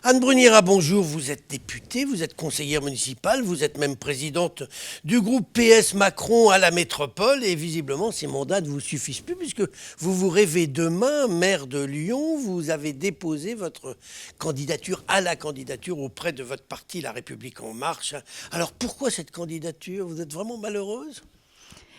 Anne Bruniera, bonjour. Vous êtes députée, vous êtes conseillère municipale, vous êtes même présidente du groupe PS Macron à la métropole et visiblement ces mandats ne vous suffisent plus puisque vous vous rêvez demain maire de Lyon. Vous avez déposé votre candidature à la candidature auprès de votre parti La République En Marche. Alors pourquoi cette candidature? Vous êtes vraiment malheureuse?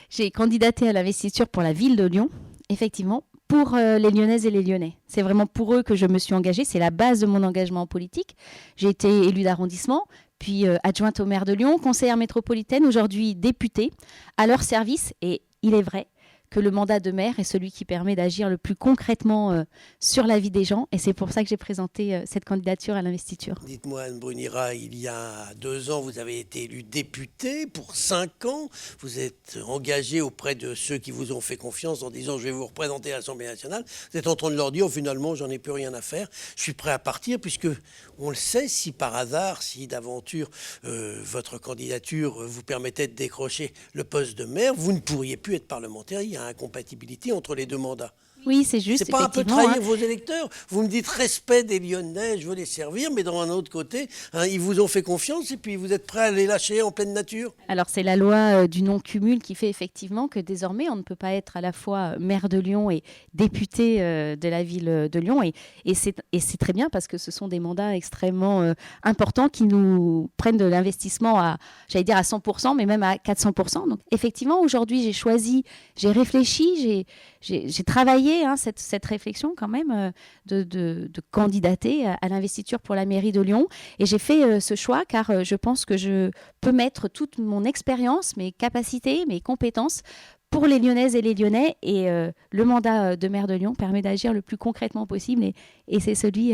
J'ai candidaté à l'investiture pour la ville de Lyon, effectivement, pour les Lyonnaises et les Lyonnais. C'est vraiment pour eux que je me suis engagée. C'est la base de mon engagement en politique. J'ai été élue d'arrondissement, puis adjointe au maire de Lyon, conseillère métropolitaine, aujourd'hui députée, à leur service. Et il est vrai que le mandat de maire est celui qui permet d'agir le plus concrètement sur la vie des gens. Et c'est pour ça que j'ai présenté cette candidature à l'investiture. Dites-moi, Anne Bruniera, il y a 2 ans, vous avez été élue députée pour 5 ans. Vous êtes engagée auprès de ceux qui vous ont fait confiance en disant « je vais vous représenter à l'Assemblée nationale ». Vous êtes en train de leur dire « finalement, j'en ai plus rien à faire, je suis prêt à partir » puisque on le sait, si par hasard, si d'aventure votre candidature vous permettait de décrocher le poste de maire, vous ne pourriez plus être parlementaire. Il y a incompatibilité entre les 2 mandats. Oui, c'est juste, C'est pas un peu effectivement. trahir vos électeurs? Vous me dites respect des Lyonnais, je veux les servir, mais d'un autre côté, ils vous ont fait confiance et puis vous êtes prêt à les lâcher en pleine nature? Alors, c'est la loi du non-cumul qui fait effectivement que désormais, on ne peut pas être à la fois maire de Lyon et député de la ville de Lyon. Et c'est très bien parce que ce sont des mandats extrêmement importants qui nous prennent de l'investissement à, j'allais dire, à 100%, mais même à 400%. Donc, effectivement, aujourd'hui, j'ai choisi, j'ai réfléchi, j'ai travaillé cette réflexion quand même de candidater à l'investiture pour la mairie de Lyon. Et j'ai fait ce choix car je pense que je peux mettre toute mon expérience, mes capacités, mes compétences pour les Lyonnaises et les Lyonnais. Et le mandat de maire de Lyon permet d'agir le plus concrètement possible. Et c'est celui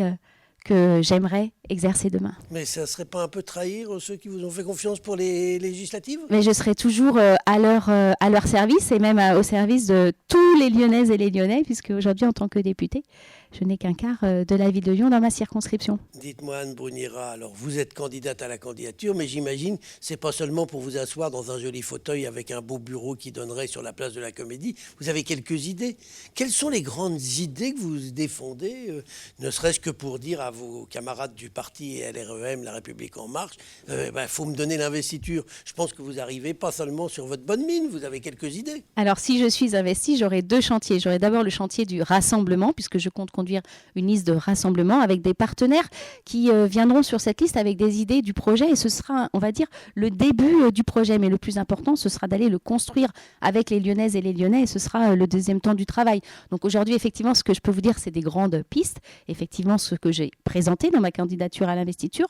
que j'aimerais exercer demain. Mais ça ne serait pas un peu trahir ceux qui vous ont fait confiance pour les législatives? Mais je serai toujours à leur service et même au service de tous les Lyonnaises et les Lyonnais, puisque aujourd'hui, en tant que députée, je n'ai qu'un quart de la ville de Lyon dans ma circonscription. Dites-moi, Anne Bruniera, alors vous êtes candidate à la candidature, mais j'imagine c'est pas seulement pour vous asseoir dans un joli fauteuil avec un beau bureau qui donnerait sur la place de la Comédie. Vous avez quelques idées. Quelles sont les grandes idées que vous défendez, ne serait-ce que pour dire à vos camarades du parti LREM, La République En Marche, faut me donner l'investiture. Je pense que vous arrivez pas seulement sur votre bonne mine, vous avez quelques idées. Alors, si je suis investie, j'aurai 2 chantiers. J'aurai d'abord le chantier du rassemblement, puisque je compte conduire une liste de rassemblement avec des partenaires qui viendront sur cette liste avec des idées du projet. Et ce sera, on va dire, le début du projet. Mais le plus important, ce sera d'aller le construire avec les Lyonnaises et les Lyonnais. Et ce sera le deuxième temps du travail. Donc aujourd'hui, effectivement, ce que je peux vous dire, c'est des grandes pistes. Effectivement, ce que j'ai présenté dans ma candidature à l'investiture.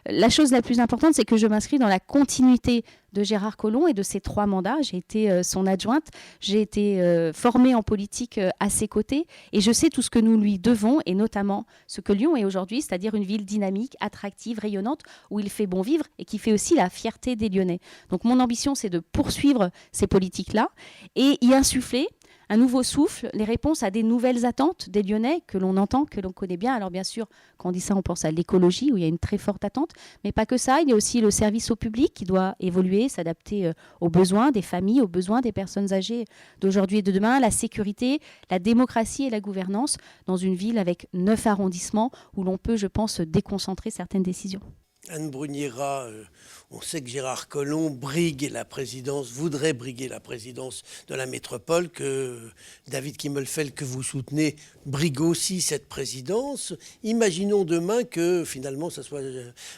La chose la plus importante, c'est que je m'inscris dans la continuité de Gérard Collomb et de ses 3 mandats. J'ai été son adjointe, j'ai été formée en politique à ses côtés et je sais tout ce que nous lui devons et notamment ce que Lyon est aujourd'hui, c'est-à-dire une ville dynamique, attractive, rayonnante, où il fait bon vivre et qui fait aussi la fierté des Lyonnais. Donc mon ambition, c'est de poursuivre ces politiques-là et y insuffler un nouveau souffle, les réponses à des nouvelles attentes des Lyonnais que l'on entend, que l'on connaît bien. Alors bien sûr, quand on dit ça, on pense à l'écologie où il y a une très forte attente, mais pas que ça. Il y a aussi le service au public qui doit évoluer, s'adapter aux besoins des familles, aux besoins des personnes âgées d'aujourd'hui et de demain, la sécurité, la démocratie et la gouvernance dans une ville avec 9 arrondissements où l'on peut, je pense, déconcentrer certaines décisions. Anne Bruniera, on sait que Gérard Collomb brigue la présidence, voudrait briguer la présidence de la métropole, que David Kimmelfeld, que vous soutenez, brigue aussi cette présidence. Imaginons demain que finalement ce soit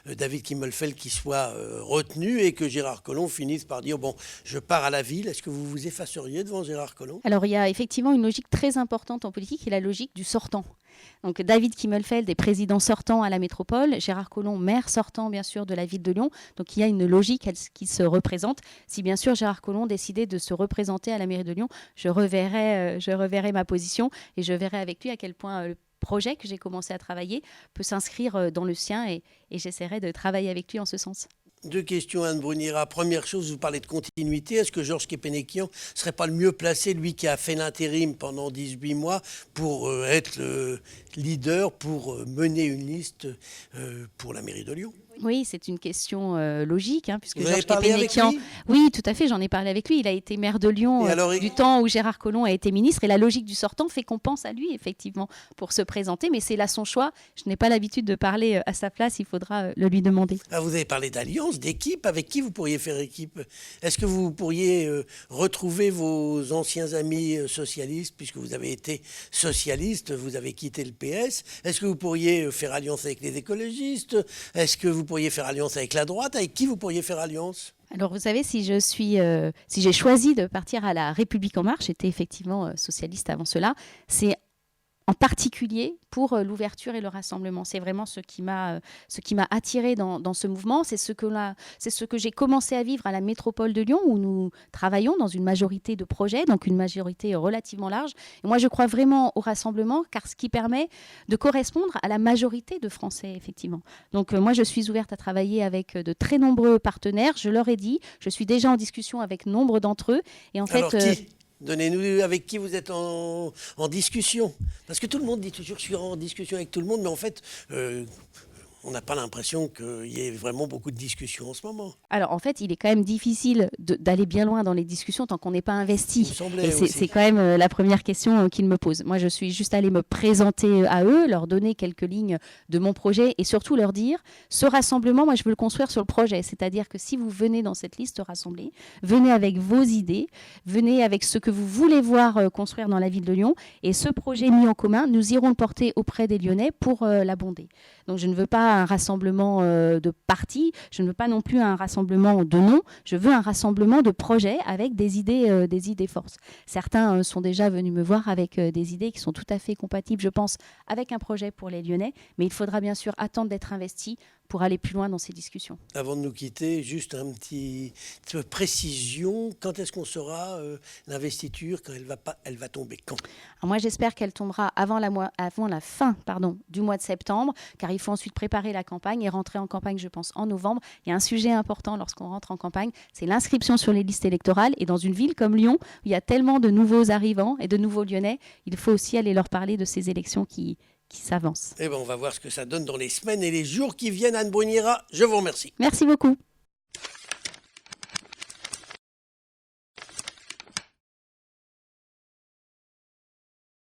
David Kimmelfeld qui soit retenu et que Gérard Collomb finisse par dire « bon, je pars à la ville ». Est-ce que vous vous effaceriez devant Gérard Collomb? Alors il y a effectivement une logique très importante en politique qui est la logique du sortant. Donc David Kimmelfeld est président sortant à la métropole, Gérard Collomb maire sortant bien sûr de la ville de Lyon. Donc il y a une logique qui se représente. Si bien sûr Gérard Collomb décidait de se représenter à la mairie de Lyon, je reverrai ma position et je verrai avec lui à quel point le projet que j'ai commencé à travailler peut s'inscrire dans le sien et j'essaierai de travailler avec lui en ce sens. 2 questions, Anne Bruniera. Première chose, vous parlez de continuité. Est-ce que Georges Kepenekian ne serait pas le mieux placé, lui qui a fait l'intérim pendant 18 mois, pour être le leader, pour mener une liste pour la mairie de Lyon? Oui, c'est une question logique, puisque Vous avez Georges parlé avec Képénékian... lui? Oui, tout à fait, j'en ai parlé avec lui. Il a été maire de Lyon Et alors, du temps où Gérard Collomb a été ministre. Et la logique du sortant fait qu'on pense à lui, effectivement, pour se présenter. Mais c'est là son choix. Je n'ai pas l'habitude de parler à sa place. Il faudra le lui demander. vous avez parlé d'alliance, d'équipe. Avec qui vous pourriez faire équipe? Est-ce que vous pourriez retrouver vos anciens amis socialistes, puisque vous avez été socialiste, vous avez quitté le PS? Est-ce que vous pourriez faire alliance avec les écologistes? Est-ce que vous pourriez faire alliance avec la droite? Avec qui vous pourriez faire alliance? Alors, vous savez, si j'ai choisi de partir à la République En Marche, j'étais effectivement socialiste avant cela, c'est en particulier pour l'ouverture et le rassemblement. C'est vraiment ce qui m'a attiré dans ce mouvement. C'est ce que j'ai commencé à vivre à la métropole de Lyon, où nous travaillons dans une majorité de projets, donc une majorité relativement large. Et moi, je crois vraiment au rassemblement, car ce qui permet de correspondre à la majorité de Français, effectivement. Donc moi, je suis ouverte à travailler avec de très nombreux partenaires. Je leur ai dit, je suis déjà en discussion avec nombre d'entre eux. Et en fait, Alors qui? Donnez-nous avec qui vous êtes en discussion. Parce que tout le monde dit toujours je suis en discussion avec tout le monde, mais en fait, on n'a pas l'impression qu'il y ait vraiment beaucoup de discussions en ce moment. Alors, en fait, il est quand même difficile d'aller bien loin dans les discussions tant qu'on n'est pas investi. Il me semblait Et aussi. c'est quand même la première question qu'ils me posent. Moi, je suis juste allée me présenter à eux, leur donner quelques lignes de mon projet et surtout leur dire, ce rassemblement, moi, je veux le construire sur le projet. C'est-à-dire que si vous venez dans cette liste rassemblée, venez avec vos idées, venez avec ce que vous voulez voir construire dans la ville de Lyon. Et ce projet mis en commun, nous irons le porter auprès des Lyonnais pour l'abonder. Donc, je ne veux pas un rassemblement de partis, je ne veux pas non plus un rassemblement de noms, je veux un rassemblement de projets avec des idées forces. Certains sont déjà venus me voir avec des idées qui sont tout à fait compatibles, je pense, avec un projet pour les Lyonnais, mais il faudra bien sûr attendre d'être investi pour aller plus loin dans ces discussions. Avant de nous quitter, juste une petite précision. Quand est-ce qu'on saura l'investiture, quand elle va tomber quand? Alors moi, j'espère qu'elle tombera avant la fin du mois de septembre, car il faut ensuite préparer la campagne et rentrer en campagne, je pense, en novembre. Il y a un sujet important lorsqu'on rentre en campagne, c'est l'inscription sur les listes électorales. Et dans une ville comme Lyon, où il y a tellement de nouveaux arrivants et de nouveaux Lyonnais, il faut aussi aller leur parler de ces élections qui s'avancent. Eh bien, on va voir ce que ça donne dans les semaines et les jours qui viennent. Anne Brugnera, je vous remercie. Merci beaucoup.